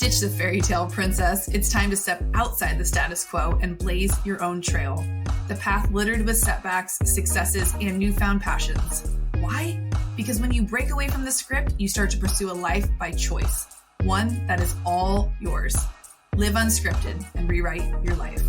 Ditch the fairy tale princess. It's time to step outside the status quo and blaze your own trail. The path littered with setbacks, successes, and newfound passions. Why? Because when you break away from the script, you start to pursue a life by choice. One that is all yours. Live unscripted and rewrite your life.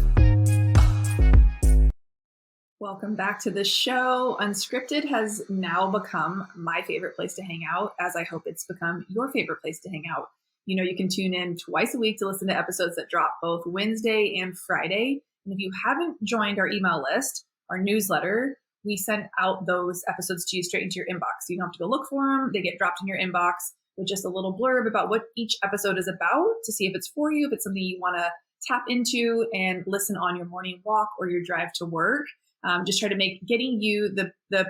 Welcome back to the show. Unscripted has now become my favorite place to hang out, as I hope it's become your favorite place to hang out. You know, you can tune in twice a week to listen to episodes that drop both Wednesday and Friday. And if you haven't joined our email list, our newsletter, we send out those episodes to you straight into your inbox. So you don't have to go look for them. They get dropped in your inbox with just a little blurb about what each episode is about to see if it's for you, if it's something you want to tap into and listen on your morning walk or your drive to work. Just try to make getting you the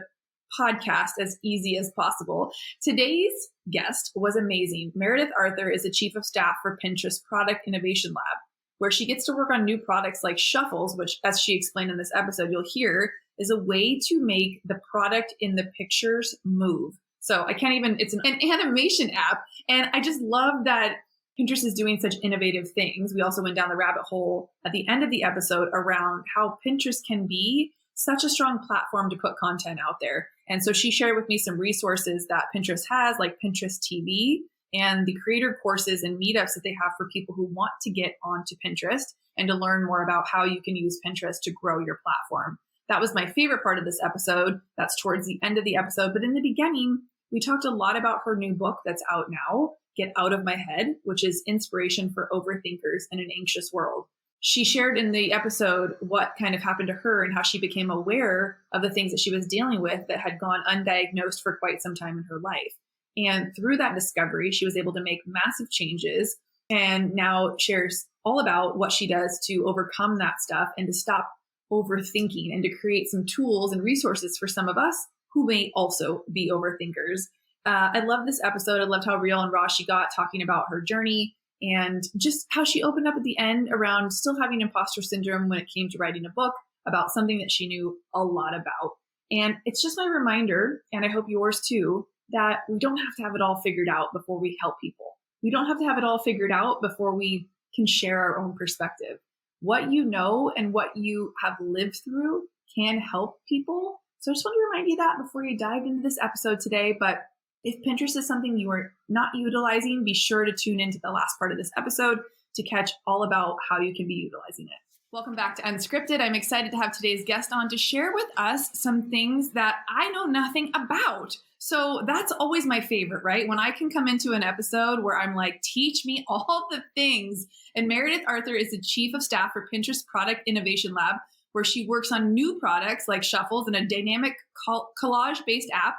podcast as easy as possible. Today's guest was amazing. Meredith Arthur is the chief of staff for Pinterest Product Innovation Lab, where she gets to work on new products like Shuffles, which, as she explained in this episode, you'll hear is a way to make the product in the pictures move. So it's an animation app. And I just love that Pinterest is doing such innovative things. We also went down the rabbit hole at the end of the episode around how Pinterest can be such a strong platform to put content out there. And so she shared with me some resources that Pinterest has, like Pinterest TV and the creator courses and meetups that they have for people who want to get onto Pinterest and to learn more about how you can use Pinterest to grow your platform. That was my favorite part of this episode. That's towards the end of the episode. But in the beginning, we talked a lot about her new book that's out now, Get Out of My Head, which is inspiration for overthinkers in an anxious world. She shared in the episode what kind of happened to her and how she became aware of the things that she was dealing with that had gone undiagnosed for quite some time in her life. And through that discovery, she was able to make massive changes and now shares all about what she does to overcome that stuff and to stop overthinking and to create some tools and resources for some of us who may also be overthinkers. I love this episode. I loved how real and raw she got talking about her journey and just how she opened up at the end around still having imposter syndrome when it came to writing a book about something that she knew a lot about. And it's just my reminder, and I hope yours too, that we don't have to have it all figured out before we help people. We don't have to have it all figured out before we can share our own perspective. What you know and what you have lived through can help people. So I just want to remind you that before you dive into this episode today. But if Pinterest is something you are not utilizing, be sure to tune into the last part of this episode to catch all about how you can be utilizing it. Welcome back to Unscripted. I'm excited to have today's guest on to share with us some things that I know nothing about. So that's always my favorite, right? When I can come into an episode where I'm like, teach me all the things. And Meredith Arthur is the chief of staff for Pinterest Product Innovation Lab, where she works on new products like Shuffles and a dynamic collage-based app.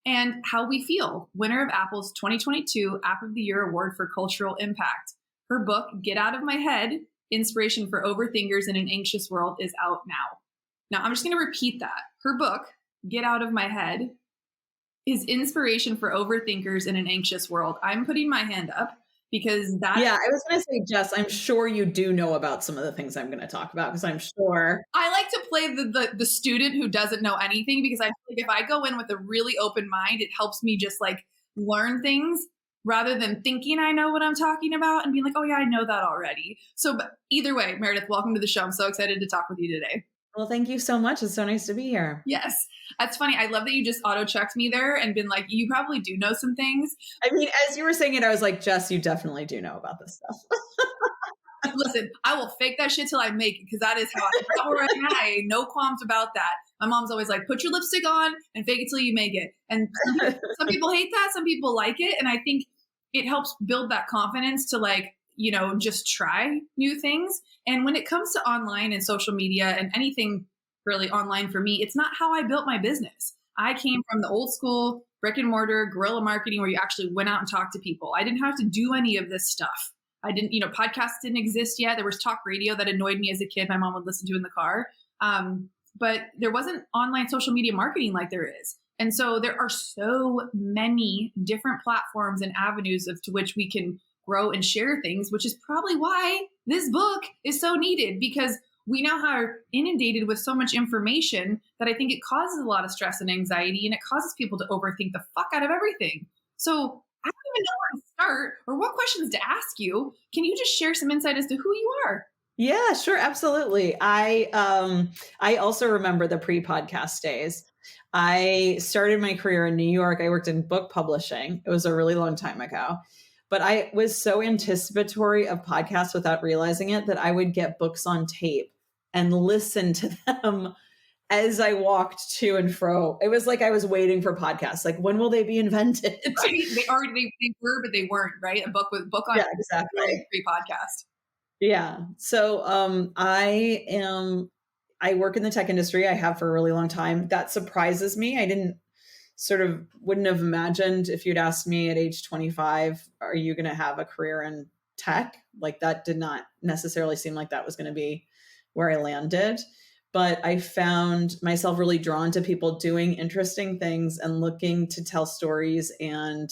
And How We Feel, winner of Apple's 2022 App of the Year Award for Cultural Impact. Her book, Get Out of My Head, Inspiration for Overthinkers in an Anxious World, is out now. Now, I'm just going to repeat that. Her book, Get Out of My Head, is inspiration for overthinkers in an anxious world. I'm putting my hand up because that... Yeah, I was going to say, Jess, I'm sure you do know about some of the things I'm going to talk about because I'm sure. I like to play the student who doesn't know anything because I feel like if I go in with a really open mind, it helps me just like learn things rather than thinking I know what I'm talking about and being like, oh yeah, I know that already. So but either way, Meredith, welcome to the show. I'm so excited to talk with you today. Well, thank you so much. It's so nice to be here. Yes. That's funny. I love that you just auto-checked me there and been like, you probably do know some things. I mean, as you were saying it, I was like, Jess, you definitely do know about this stuff. Listen, I will fake that shit till I make it because that is how I am. No qualms about that. My mom's always like, put your lipstick on and fake it till you make it. And some people hate that. Some people like it. And I think it helps build that confidence to like, you know, just try new things. And when it comes to online and social media and anything really online for me, it's not how I built my business. I came from the old school brick and mortar guerrilla marketing where you actually went out and talked to people. I didn't have to do any of this stuff. I didn't, you know, podcasts didn't exist yet. There was talk radio that annoyed me as a kid. My mom would listen to in the car. But there wasn't online social media marketing like there is. And so there are so many different platforms and avenues to which we can grow and share things, which is probably why this book is so needed because we now are inundated with so much information that I think it causes a lot of stress and anxiety and it causes people to overthink the fuck out of everything. So I don't even know where to start or what questions to ask you, can you just share some insight as to who you are? Yeah, sure, absolutely. I also remember the pre-podcast days. I started my career in New York. I worked in book publishing. It was a really long time ago. But I was so anticipatory of podcasts without realizing it that I would get books on tape and listen to them as I walked to and fro. It was like I was waiting for podcasts. Like, when will they be invented? Right? They were, but they weren't, right? A book on Yeah, exactly. pre-podcast. Yeah. So I work in the tech industry. I have for a really long time. That surprises me. I wouldn't have imagined, if you'd asked me at age 25, are you going to have a career in tech? Like, that did not necessarily seem like that was going to be where I landed. But I found myself really drawn to people doing interesting things and looking to tell stories and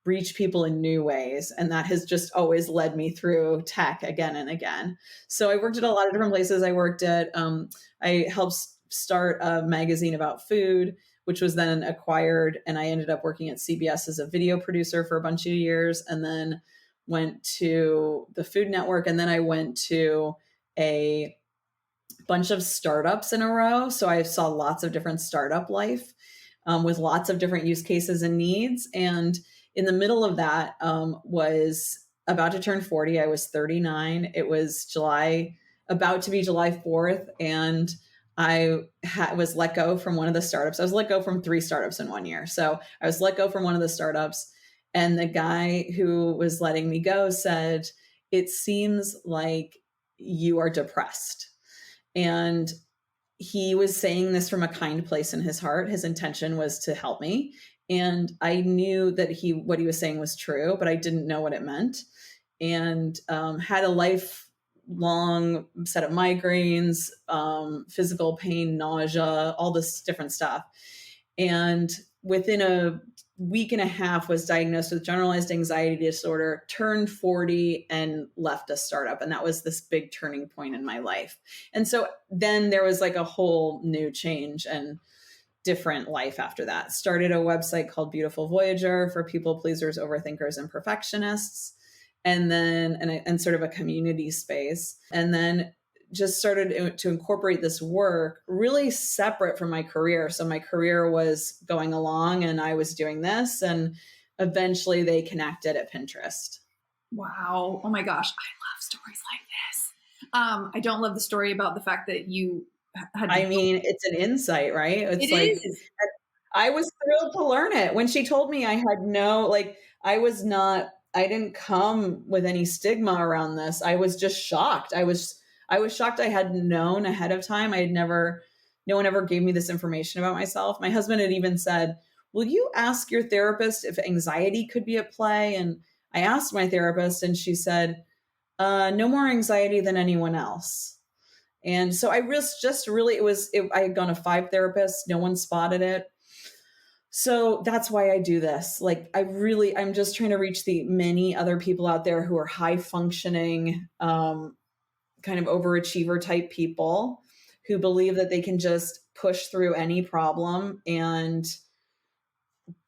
reach people in new ways. And that has just always led me through tech again and again. So I worked at a lot of different places. I helped start a magazine about food, which was then acquired. And I ended up working at CBS as a video producer for a bunch of years, and then went to the Food Network. And then I went to a bunch of startups in a row. So I saw lots of different startup life with lots of different use cases and needs. And in the middle of that, was about to turn 40. I was 39. It was about to be July 4th. And I was let go from one of the startups. I was let go from 3 startups in 1 year. So I was let go from one of the startups. And the guy who was letting me go said, "It seems like you are depressed." And he was saying this from a kind place in his heart. His intention was to help me. And I knew that what he was saying was true, but I didn't know what it meant. And had a lifelong set of migraines, physical pain, nausea, all this different stuff. And within a week and a half was diagnosed with generalized anxiety disorder, turned 40 and left a startup. And that was this big turning point in my life. And so then there was like a whole new change and different life after that. Started a website called Beautiful Voyager for people pleasers, overthinkers, and perfectionists. And then, and sort of a community space. And then just started to incorporate this work really separate from my career. So my career was going along and I was doing this, and eventually they connected at Pinterest. Wow. Oh my gosh. I love stories like this. I don't love the story about the fact that you had. I mean, it's an insight, right? It's It like, is. I was thrilled to learn it. When she told me, I had I didn't come with any stigma around this. I was just shocked. I was shocked I had known ahead of time. No one ever gave me this information about myself. My husband had even said, "Will you ask your therapist if anxiety could be at play?" And I asked my therapist, and she said, "No more anxiety than anyone else." And so I I had gone to 5 therapists. No one spotted it. So that's why I do this. Like, I'm just trying to reach the many other people out there who are high functioning, kind of overachiever type people who believe that they can just push through any problem and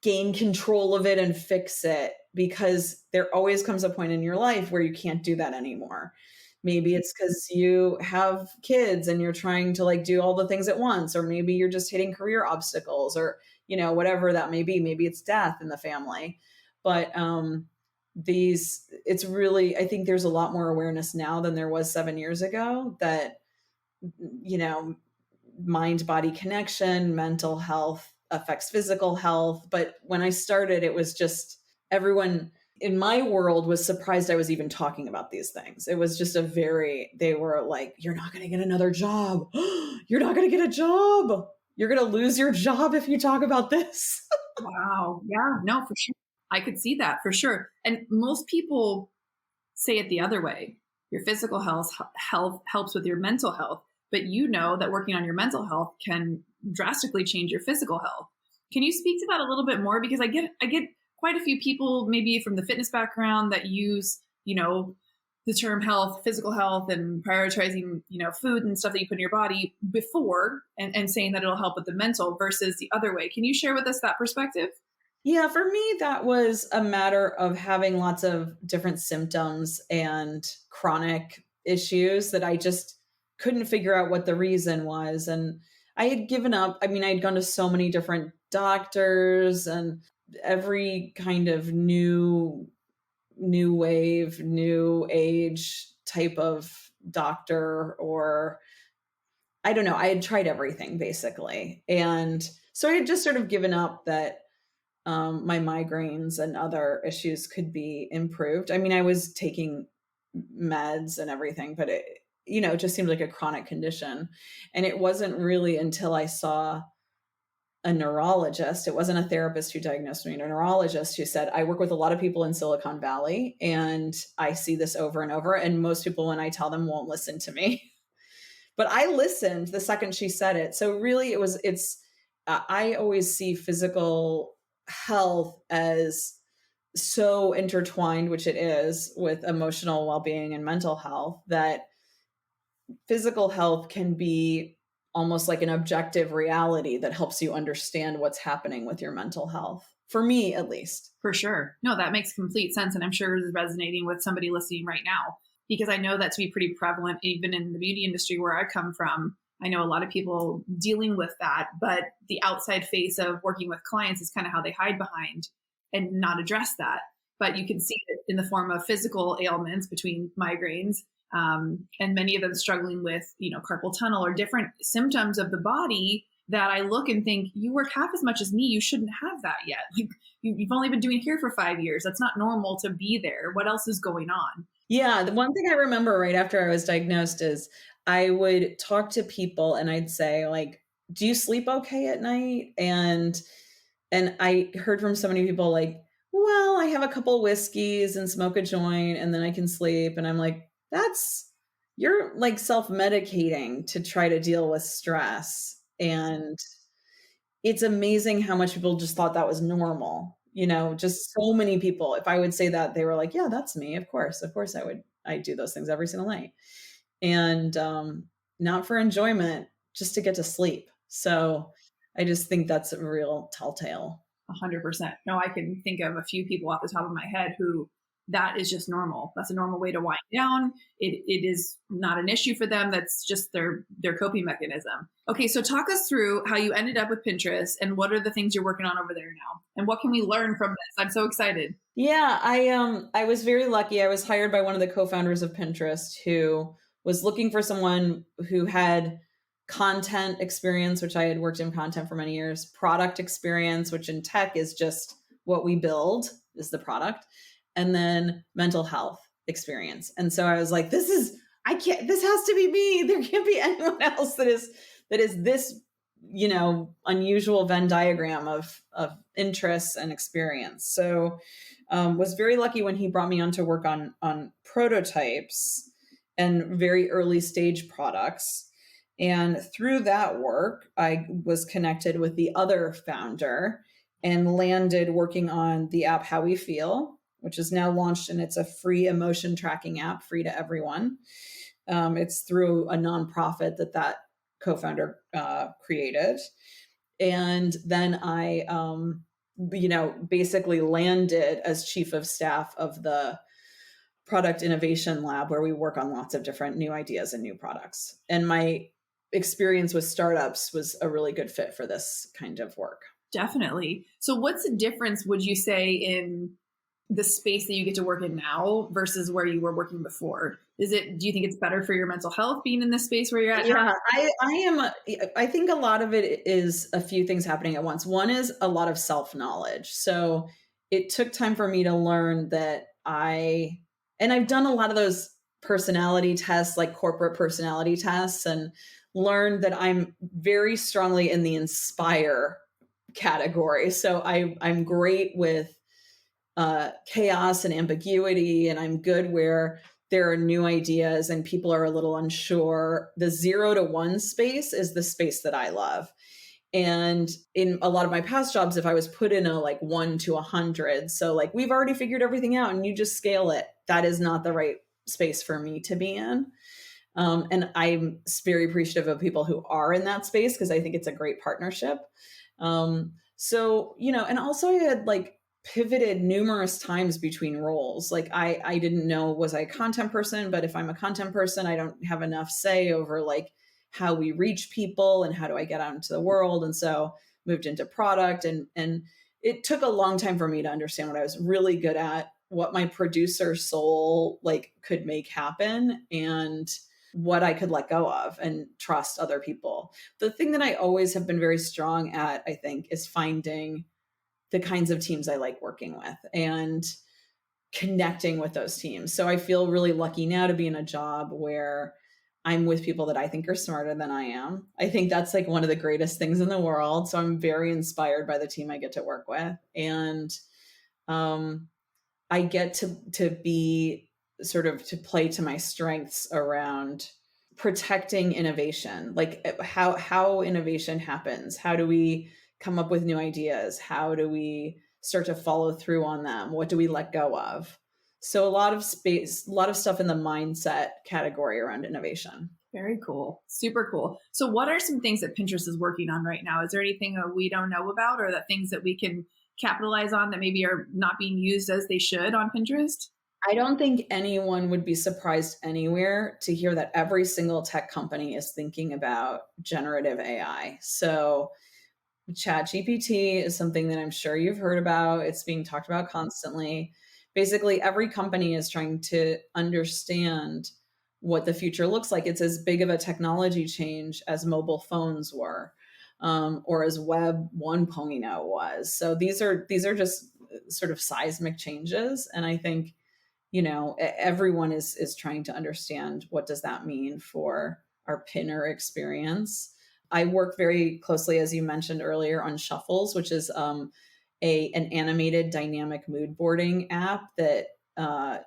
gain control of it and fix it, because there always comes a point in your life where you can't do that anymore. Maybe it's because you have kids and you're trying to like do all the things at once, or maybe you're just hitting career obstacles, or, whatever that may be. Maybe it's death in the family. But I think there's a lot more awareness now than there was 7 years ago that, mind-body connection, mental health affects physical health. But when I started, it was just everyone in my world was surprised I was even talking about these things. It was just they were like, "You're not going to get another job. You're not going to get a job. You're going to lose your job if you talk about this." Wow. Yeah, no, for sure. I could see that for sure. And most people say it the other way. Your physical health helps with your mental health, but you know that working on your mental health can drastically change your physical health. Can you speak to that a little bit more? Because I get quite a few people, maybe from the fitness background, that use, the term health, physical health, and prioritizing, food and stuff that you put in your body before and saying that it'll help with the mental versus the other way. Can you share with us that perspective? Yeah, for me, that was a matter of having lots of different symptoms and chronic issues that I just couldn't figure out what the reason was. And I had given up. I mean, I had gone to so many different doctors and every kind of new wave, new age type of doctor, or I don't know. I had tried everything basically. And so I had just sort of given up that my migraines and other issues could be improved. I mean, I was taking meds and everything, but it just seemed like a chronic condition. And it wasn't really until I saw a neurologist, it wasn't a therapist who diagnosed me, a neurologist who said, I work with a lot of people in Silicon Valley and I see this over and over. And most people, when I tell them, won't listen to me. But I listened the second she said it. So really I always see physical health as so intertwined, which it is, with emotional well-being and mental health, that physical health can be almost like an objective reality that helps you understand what's happening with your mental health. For me, at least. For sure. No, that makes complete sense. And I'm sure it's resonating with somebody listening right now, because I know that to be pretty prevalent, even in the beauty industry where I come from. I know a lot of people dealing with that, but the outside face of working with clients is kind of how they hide behind and not address that. But you can see it in the form of physical ailments between migraines, and many of them struggling with, carpal tunnel or different symptoms of the body that I look and think, you work half as much as me. You shouldn't have that yet. Like, you've only been doing hair for 5 years. That's not normal to be there. What else is going on? Yeah. The one thing I remember right after I was diagnosed is I would talk to people and I'd say, like, do you sleep okay at night? And I heard from so many people like, well, I have a couple whiskeys and smoke a joint and then I can sleep. And I'm like, you're like self-medicating to try to deal with stress. And it's amazing how much people just thought that was normal. Just so many people, if I would say that, they were like, yeah, that's me. Of course I do those things every single night. And not for enjoyment, just to get to sleep. So I just think that's a real telltale. 100%. No, I can think of a few people off the top of my head who that is just normal. That's a normal way to wind down. It is not an issue for them. That's just their coping mechanism. Okay, so talk us through how you ended up with Pinterest and what are the things you're working on over there now? And what can we learn from this? I'm so excited. Yeah, I was very lucky. I was hired by one of the co-founders of Pinterest who was looking for someone who had content experience, which I had worked in content for many years, product experience, which in tech is just what we build is the product, and then mental health experience. And so I was like, this has to be me. There can't be anyone else that is this, unusual Venn diagram of interests and experience. So was very lucky when he brought me on to work on prototypes and very early stage products. And through that work, I was connected with the other founder and landed working on the app How We Feel, which is now launched, and it's a free emotion tracking app, free to everyone. It's through a nonprofit that co-founder created. And then I, basically landed as chief of staff of the product innovation lab, where we work on lots of different new ideas and new products. And my experience with startups was a really good fit for this kind of work. Definitely. So what's the difference, would you say, in the space that you get to work in now versus where you were working before? Do you think it's better for your mental health being in this space where you're at? Yeah, I think a lot of it is a few things happening at once. One is a lot of self-knowledge. So it took time for me to learn that I've done a lot of those personality tests, like corporate personality tests, and learned that I'm very strongly in the inspire category. So I'm great with chaos and ambiguity, and I'm good where there are new ideas and people are a little unsure. The 0 to 1 space is the space that I love. And in a lot of my past jobs, if I was put in a 1 to 100, so we've already figured everything out and you just scale it, that is not the right space for me to be in. And I'm very appreciative of people who are in that space because I think it's a great partnership. So, and also I had like pivoted numerous times between roles. Like I didn't know, was I a content person? But if I'm a content person, I don't have enough say over like how we reach people and how do I get out into the world. And so moved into product, and it took a long time for me to understand what I was really good at, what my producer soul like could make happen, and what I could let go of and trust other people. The thing that I always have been very strong at, I think, is finding the kinds of teams I like working with and connecting with those teams. So I feel really lucky now to be in a job where I'm with people that I think are smarter than I am. I think that's like one of the greatest things in the world. So I'm very inspired by the team I get to work with. And I get to be sort of to play to my strengths around protecting innovation, like how innovation happens. How do we come up with new ideas? How do we start to follow through on them? What do we let go of? So a lot of space, a lot of stuff in the mindset category around innovation. Very cool. Super cool. So what are some things that Pinterest is working on right now? Is there anything that we don't know about, or that things that we can capitalize on that maybe are not being used as they should on Pinterest? I don't think anyone would be surprised anywhere to hear that every single tech company is thinking about generative AI. So ChatGPT is something that I'm sure you've heard about. It's being talked about constantly. Basically, every company is trying to understand what the future looks like. It's as big of a technology change as mobile phones were, or as Web 1.0 was. So these are just sort of seismic changes, and I think everyone is trying to understand what does that mean for our pinner experience. I work very closely, as you mentioned earlier, on Shuffles, which is an animated dynamic mood boarding app that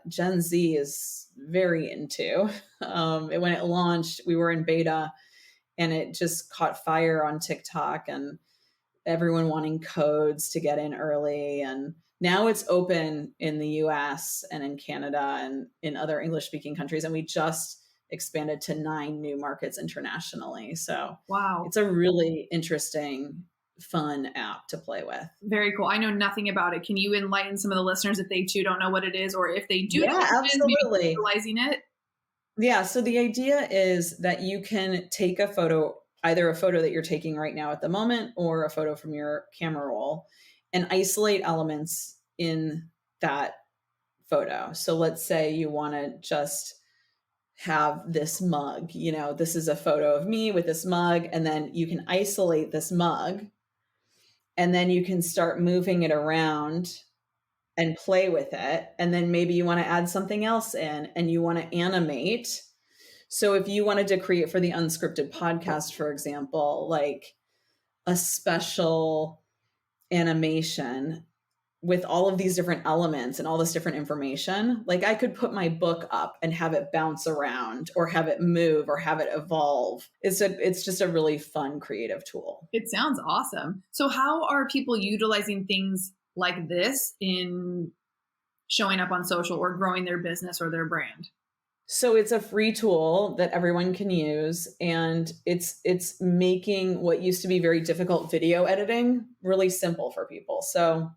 Gen Z is very into. When it launched, we were in beta, and it just caught fire on TikTok, and everyone wanting codes to get in early. And now it's open in the US and in Canada and in other English speaking countries. And we just expanded to 9 new markets internationally. So wow, it's a really interesting, fun app to play with. Very cool. I know nothing about it. Can you enlighten some of the listeners if they too don't know what it is, or if they do know what it is, maybe utilizing it? Yeah. So the idea is that you can take a photo, either a photo that you're taking right now at the moment or a photo from your camera roll, and isolate elements in that photo. So let's say you want to just have this mug, this is a photo of me with this mug, and then you can isolate this mug, and then you can start moving it around and play with it. And then maybe you want to add something else in and you want to animate. So if you wanted to create for the Unscripted podcast, for example, like a special animation with all of these different elements and all this different information, like I could put my book up and have it bounce around or have it move or have it evolve. It's just a really fun creative tool. It sounds awesome. So how are people utilizing things like this in showing up on social or growing their business or their brand? So it's a free tool that everyone can use, and it's making what used to be very difficult video editing really simple for people. So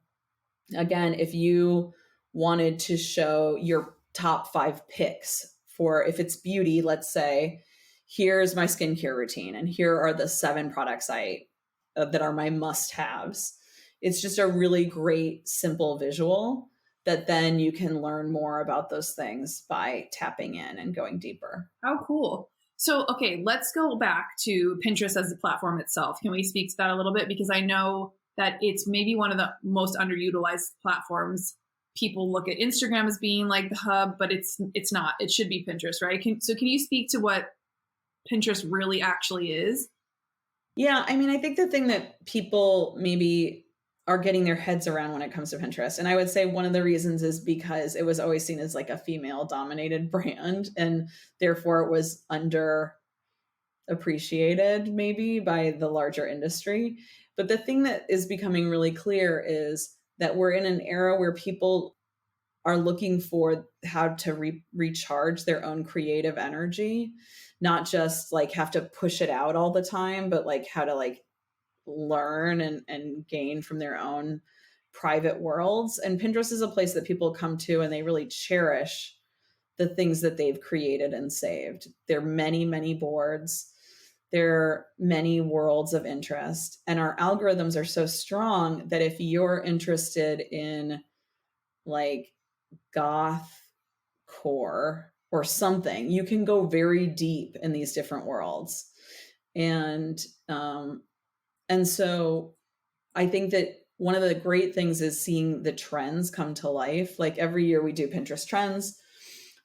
again, if you wanted to show your top 5 picks for, if it's beauty, let's say, here's my skincare routine and here are the 7 products that are my must-haves. It's just a really great, simple visual that then you can learn more about those things by tapping in and going deeper. How cool. So, okay, let's go back to Pinterest as the platform itself. Can we speak to that a little bit? Because I know that it's maybe one of the most underutilized platforms. People look at Instagram as being like the hub, but it's not. It should be Pinterest, right? Can you speak to what Pinterest really actually is? Yeah, I mean, I think the thing that people maybe are getting their heads around when it comes to Pinterest, and I would say one of the reasons is because it was always seen as like a female dominated brand, and therefore it was underappreciated maybe by the larger industry. But the thing that is becoming really clear is that we're in an era where people are looking for how to recharge their own creative energy, not just like have to push it out all the time, but like how to like learn and gain from their own private worlds. And Pinterest is a place that people come to and they really cherish the things that they've created and saved. There are many, many boards. There are many worlds of interest. And our algorithms are so strong that if you're interested in like goth core or something, you can go very deep in these different worlds. And so I think that one of the great things is seeing the trends come to life. Like every year we do Pinterest trends.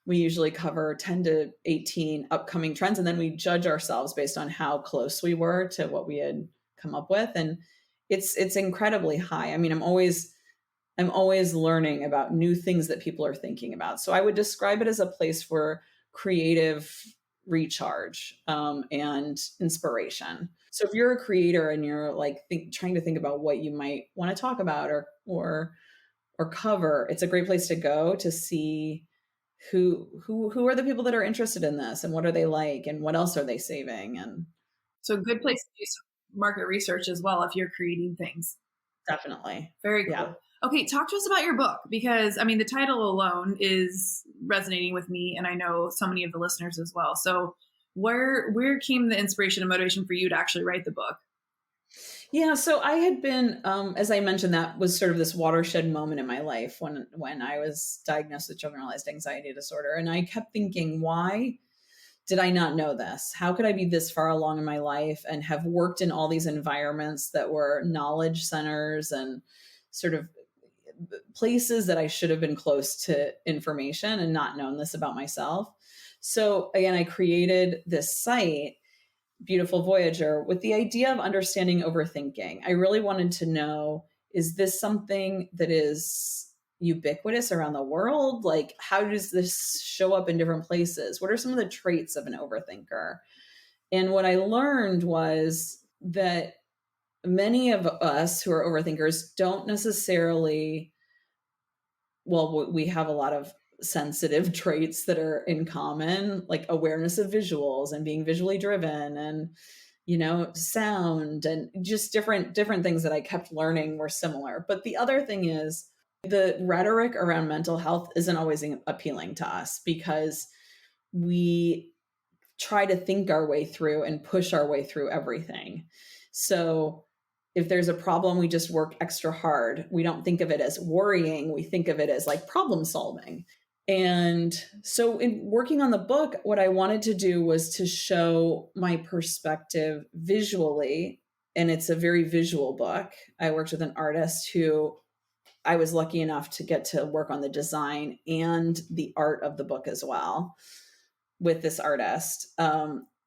We usually cover 10 to 18 upcoming trends, and then we judge ourselves based on how close we were to what we had come up with. And it's incredibly high. I mean, I'm always learning about new things that people are thinking about. So I would describe it as a place for creative recharge and inspiration. So if you're a creator and you're like trying to think about what you might want to talk about or cover, it's a great place to go to see who are the people that are interested in this and what are they like and what else are they saving. And so a good place to do some market research as well if you're creating things. Definitely. Very cool. Yeah. Okay, talk to us about your book, because I mean the title alone is resonating with me, and I know so many of the listeners as well. So where came the inspiration and motivation for you to actually write the book? Yeah, so I had been, as I mentioned, that was sort of this watershed moment in my life when I was diagnosed with generalized anxiety disorder. And I kept thinking, why did I not know this? How could I be this far along in my life and have worked in all these environments that were knowledge centers and sort of places that I should have been close to information and not known this about myself? So again, I created this site, Beautiful Voyager, with the idea of understanding overthinking. I really wanted to know, is this something that is ubiquitous around the world? Like, how does this show up in different places? What are some of the traits of an overthinker? And what I learned was that many of us who are overthinkers don't necessarily, well, we have a lot of sensitive traits that are in common, like awareness of visuals and being visually driven and, sound and just different things that I kept learning were similar. But the other thing is the rhetoric around mental health isn't always appealing to us because we try to think our way through and push our way through everything. So if there's a problem, we just work extra hard. We don't think of it as worrying. We think of it as like problem solving. And so in working on the book, what I wanted to do was to show my perspective visually. And it's a very visual book. I worked with an artist who I was lucky enough to get to work on the design and the art of the book as well with this artist,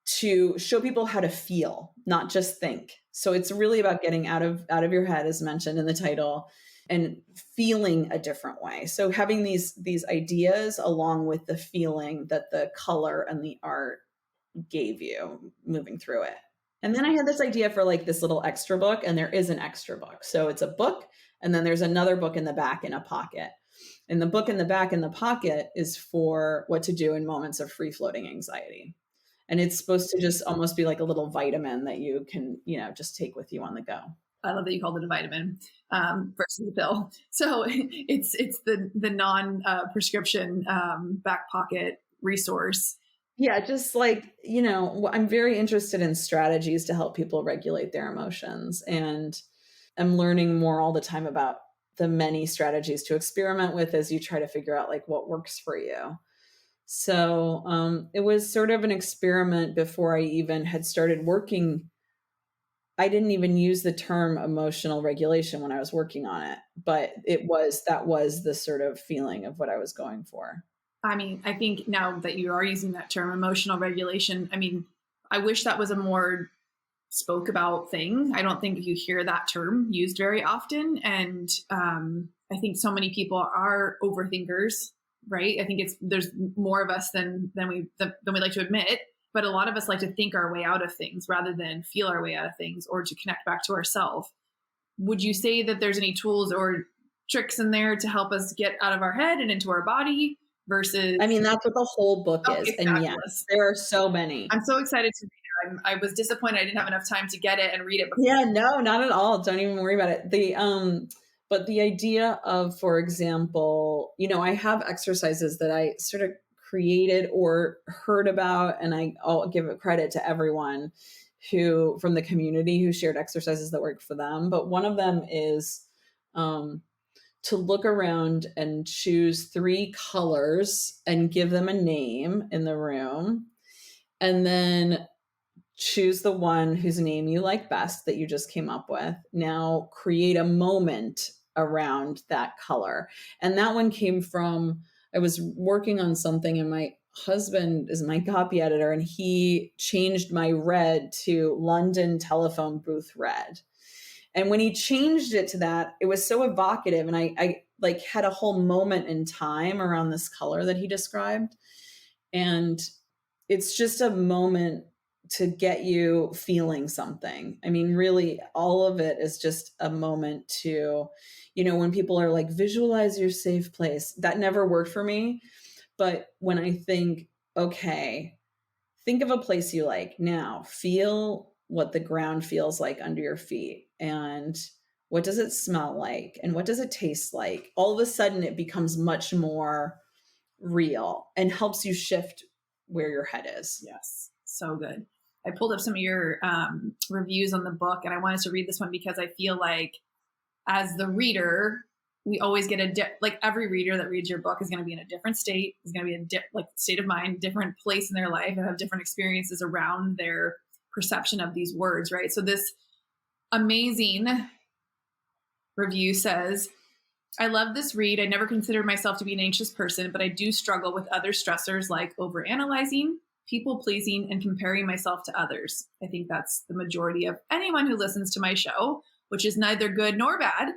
to show people how to feel, not just think. So it's really about getting out of your head, as mentioned in the title, and feeling a different way. So having these ideas along with the feeling that the color and the art gave you moving through it. And then I had this idea for like this little extra book, and there is an extra book. So it's a book, and then there's another book in the back in a pocket. And the book in the back in the pocket is for what to do in moments of free-floating anxiety. And it's supposed to just almost be like a little vitamin that you can, just take with you on the go. I love that you called it a vitamin versus a pill. So it's the non-prescription back pocket resource. Yeah, just like, I'm very interested in strategies to help people regulate their emotions. And I'm learning more all the time about the many strategies to experiment with as you try to figure out like what works for you. So it was sort of an experiment before I even had started working. I didn't even use the term emotional regulation when I was working on it, but that was the sort of feeling of what I was going for. I mean, I think now that you are using that term, emotional regulation, I mean, I wish that was a more spoke about thing. I don't think you hear that term used very often. And I think so many people are overthinkers, right? I think there's more of us than we like to admit. But a lot of us like to think our way out of things rather than feel our way out of things or to connect back to ourselves. Would you say that there's any tools or tricks in there to help us get out of our head and into our body versus... I mean, that's what the whole book is. It's and yes, there are so many. I'm so excited to read I was disappointed I didn't have enough time to get it and read it before. Yeah, no, not at all. Don't even worry about it. But the idea of, for example, I have exercises that I sort of created or heard about, and I'll give it credit to everyone who from the community who shared exercises that worked for them. But one of them is to look around and choose 3 colors and give them a name in the room, and then choose the one whose name you like best that you just came up with. Now create a moment around that color. And that one came from, I was working on something and my husband is my copy editor and he changed my red to London telephone booth red. And when he changed it to that, it was so evocative. And I like had a whole moment in time around this color that he described. And it's just a moment to get you feeling something. I mean, really, all of it is just a moment to, when people are like, visualize your safe place, that never worked for me. But when I think, okay, think of a place you like now, feel what the ground feels like under your feet and what does it smell like and what does it taste like? All of a sudden it becomes much more real and helps you shift where your head is. Yes. So good. I pulled up some of your reviews on the book and I wanted to read this one because I feel like as the reader, we always get like every reader that reads your book is going to be in a different state, is going to be like state of mind, different place in their life and have different experiences around their perception of these words, right? So this amazing review says, I love this read. I never considered myself to be an anxious person, but I do struggle with other stressors like overanalyzing, people pleasing, and comparing myself to others. I think that's the majority of anyone who listens to my show, which is neither good nor bad.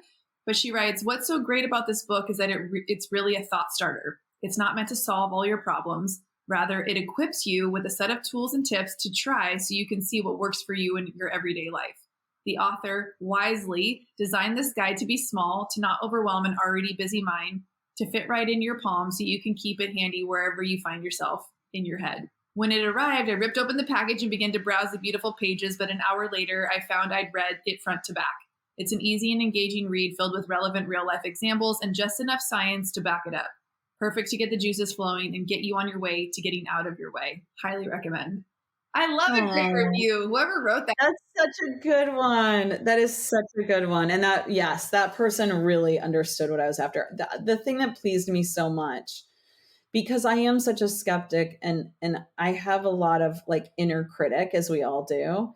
But she writes, what's so great about this book is that it's really a thought starter. It's not meant to solve all your problems. Rather, it equips you with a set of tools and tips to try so you can see what works for you in your everyday life. The author wisely designed this guide to be small, to not overwhelm an already busy mind, to fit right in your palm so you can keep it handy wherever you find yourself in your head. When it arrived, I ripped open the package and began to browse the beautiful pages, but an hour later, I found I'd read it front to back. It's an easy and engaging read filled with relevant real-life examples and just enough science to back it up. Perfect to get the juices flowing and get you on your way to getting out of your way. Highly recommend. I love a great review. Whoever wrote that. That's such a good one. That is such a good one. And that, yes, that person really understood what I was after. The thing that pleased me so much, because I am such a skeptic and I have a lot of like inner critic, as we all do.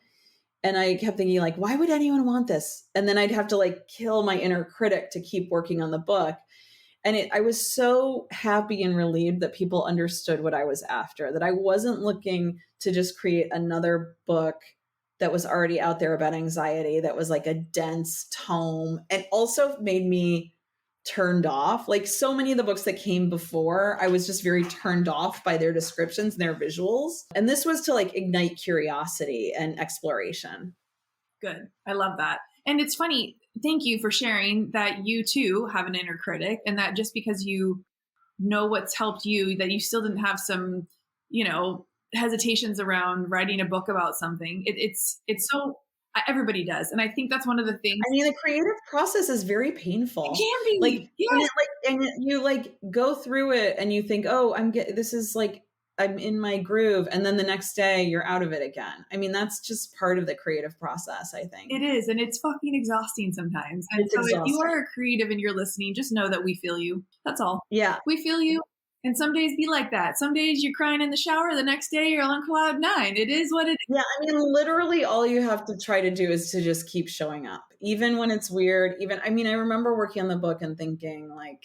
And I kept thinking like, why would anyone want this? And then I'd have to like kill my inner critic to keep working on the book. And I was so happy and relieved that people understood what I was after, that I wasn't looking to just create another book that was already out there about anxiety, that was like a dense tome and also made me turned off. Like so many of the books that came before, I was just very turned off by their descriptions and their visuals. And this was to like ignite curiosity and exploration. Good. I love that. And it's funny. Thank you for sharing that you too have an inner critic and that just because you know what's helped you, that you still didn't have some, hesitations around writing a book about something. It's so everybody does. And I think that's one of the things. I mean, the creative process is very painful. It can be. Like, yes. and you like go through it and you think, oh, this is like, I'm in my groove. And then the next day you're out of it again. I mean, that's just part of the creative process, I think. It is. And it's fucking exhausting sometimes. And it's so exhausting. If you are a creative and you're listening, just know that we feel you. That's all. Yeah. We feel you. And some days be like that. Some days you're crying in the shower. The next day you're on cloud 9. It is what it is. Yeah. I mean, literally all you have to try to do is to just keep showing up, even when it's weird. I remember working on the book and thinking like,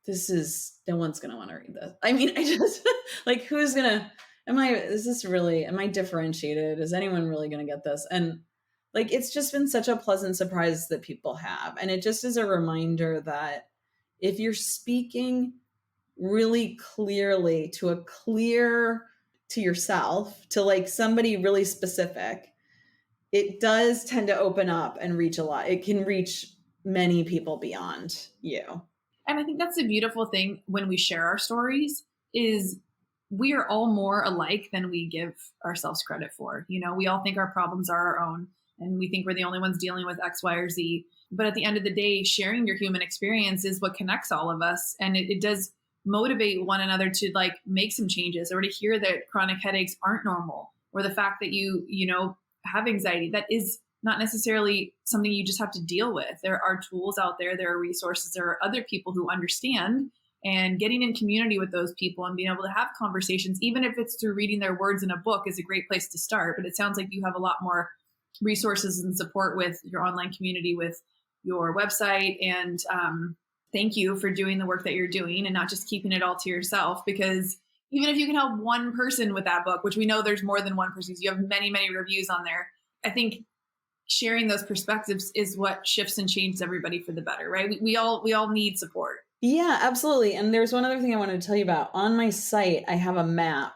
no one's going to want to read this. I mean, I just like, am I differentiated? Is anyone really going to get this? And like, it's just been such a pleasant surprise that people have. And it just is a reminder that if you're speaking really clearly to yourself, to like somebody really specific, it does tend to open up and reach a lot. It can reach many people beyond you. And I think that's the beautiful thing when we share our stories is we are all more alike than we give ourselves credit for. You know, we all think our problems are our own and we think we're the only ones dealing with X, Y, or Z. But at the end of the day, sharing your human experience is what connects all of us. And it does motivate one another to like make some changes, or to hear that chronic headaches aren't normal, or the fact that you know, have anxiety. That is not necessarily something you just have to deal with. There are tools out there, there are resources, there are other people who understand, and getting in community with those people and being able to have conversations, even if it's through reading their words in a book, is a great place to start. But it sounds like you have a lot more resources and support with your online community, with your website. And thank you for doing the work that you're doing and not just keeping it all to yourself, because even if you can help one person with that book, which we know there's more than one person, you have many, many reviews on there. I think sharing those perspectives is what shifts and changes everybody for the better, right? We all need support. Yeah, absolutely. And there's one other thing I wanted to tell you about. On my site, I have a map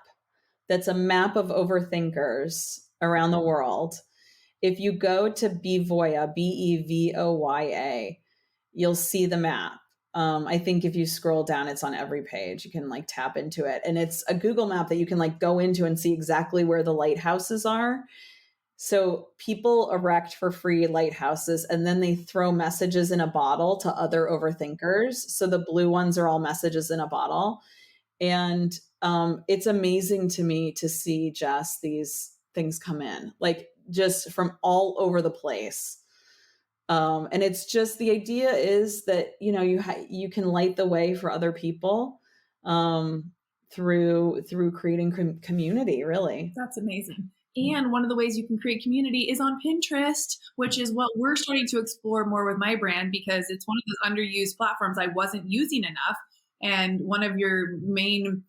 that's a map of overthinkers around the world. If you go to Bevoya, Bevoya, you'll see the map. I think if you scroll down, it's on every page. You can like tap into it. And it's a Google map that you can like go into and see exactly where the lighthouses are. So people erect for free lighthouses, and then they throw messages in a bottle to other overthinkers. So the blue ones are all messages in a bottle. And it's amazing to me to see just these things come in, like just from all over the place. And it's just, the idea is that, you know, you can light the way for other people through creating community, really. That's amazing. And one of the ways you can create community is on Pinterest, which is what we're starting to explore more with my brand, because it's one of those underused platforms I wasn't using enough. And one of your main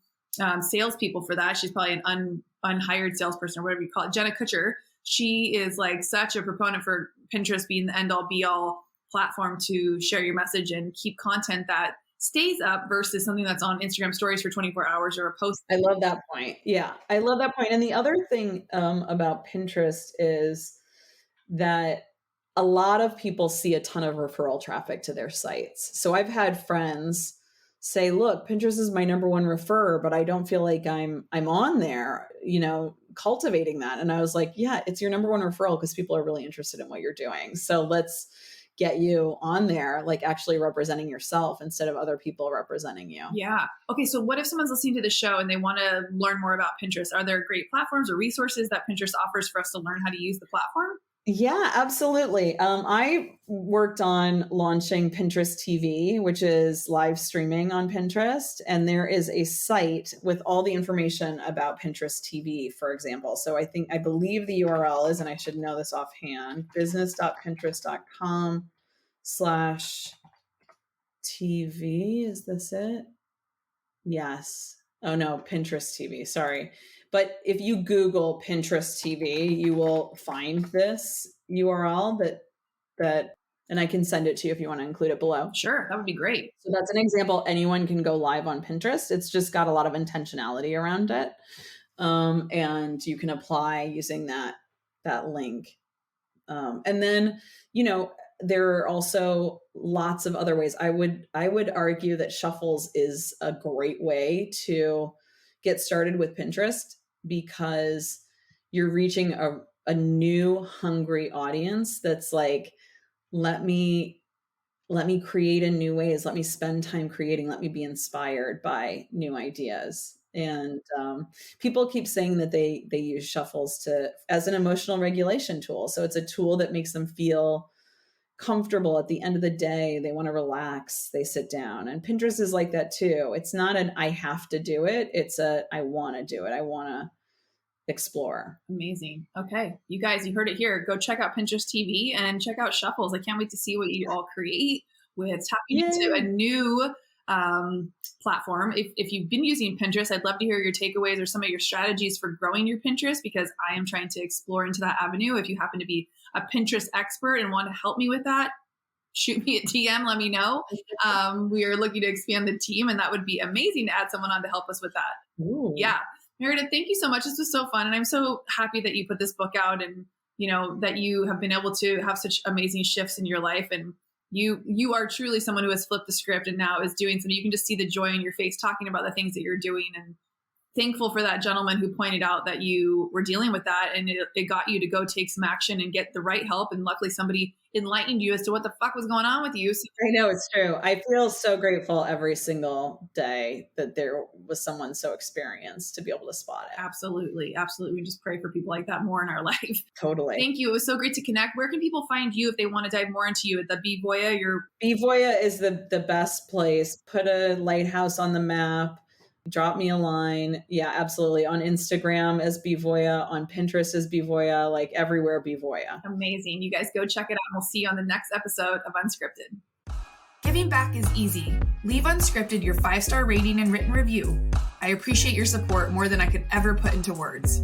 salespeople for that, she's probably an unhired salesperson or whatever you call it, Jenna Kutcher. She is like such a proponent for Pinterest being the end all be all platform to share your message and keep content that stays up versus something that's on Instagram stories for 24 hours or a post. I love that point. Yeah, I love that point. And the other thing about Pinterest is that a lot of people see a ton of referral traffic to their sites. So I've had friends say, look, Pinterest is my number one referrer, but I don't feel like I'm on there, you know, cultivating that. And I was like, yeah, it's your number one referral because people are really interested in what you're doing. So let's get you on there, like actually representing yourself instead of other people representing you. Yeah. Okay. So what if someone's listening to the show and they want to learn more about Pinterest? Are there great platforms or resources that Pinterest offers for us to learn how to use the platform? Yeah, absolutely. I worked on launching Pinterest TV, which is live streaming on Pinterest. And there is a site with all the information about Pinterest TV, for example. So I believe the URL is, and I should know this offhand, business.pinterest.com/TV. Is this it? Yes. Oh no, Pinterest TV. Sorry. But if you Google Pinterest TV, you will find this URL that, and I can send it to you if you want to include it below. Sure, that would be great. So that's an example. Anyone can go live on Pinterest. It's just got a lot of intentionality around it. And you can apply using that link. And then, you know, there are also lots of other ways. I would argue that Shuffles is a great way to get started with Pinterest, because you're reaching a new hungry audience that's like, let me create in new ways. Let me spend time creating. Let me be inspired by new ideas. And people keep saying that they use Shuffles as an emotional regulation tool. So it's a tool that makes them feel comfortable at the end of the day. They want to relax, they sit down. And Pinterest is like that too. It's not an I have to do it. It's I want to do it. I want to explore. Amazing. Okay. You guys, you heard it here. Go check out Pinterest TV and check out Shuffles. I can't wait to see what you all create with tapping into a new platform. If you've been using Pinterest, I'd love to hear your takeaways or some of your strategies for growing your Pinterest, because I am trying to explore into that avenue. If you happen to be a Pinterest expert and want to help me with that, shoot me a DM, let me know. We are looking to expand the team, and that would be amazing to add someone on to help us with that. Ooh. Yeah. Meredith, thank you so much. This was so fun. And I'm so happy that you put this book out, and, you know, that you have been able to have such amazing shifts in your life. And you are truly someone who has flipped the script and now is doing something. You can just see the joy in your face talking about the things that you're doing. And thankful for that gentleman who pointed out that you were dealing with that, and it got you to go take some action and get the right help. And luckily somebody enlightened you as to what the fuck was going on with you. So I know, it's true. I feel so grateful every single day that there was someone so experienced to be able to spot it. absolutely. We just pray for people like that more in our life. Totally. Thank you. It was so great to connect. Where can people find you if they want to dive more into you at the Bevoya? Bevoya is the best place. Put a lighthouse on the map. Drop me a line. Yeah, absolutely. On Instagram as Bevoya, on Pinterest as Bevoya, like everywhere Bevoya. Amazing. You guys go check it out. We'll see you on the next episode of Unscripted. Giving back is easy. Leave Unscripted your 5-star rating and written review. I appreciate your support more than I could ever put into words.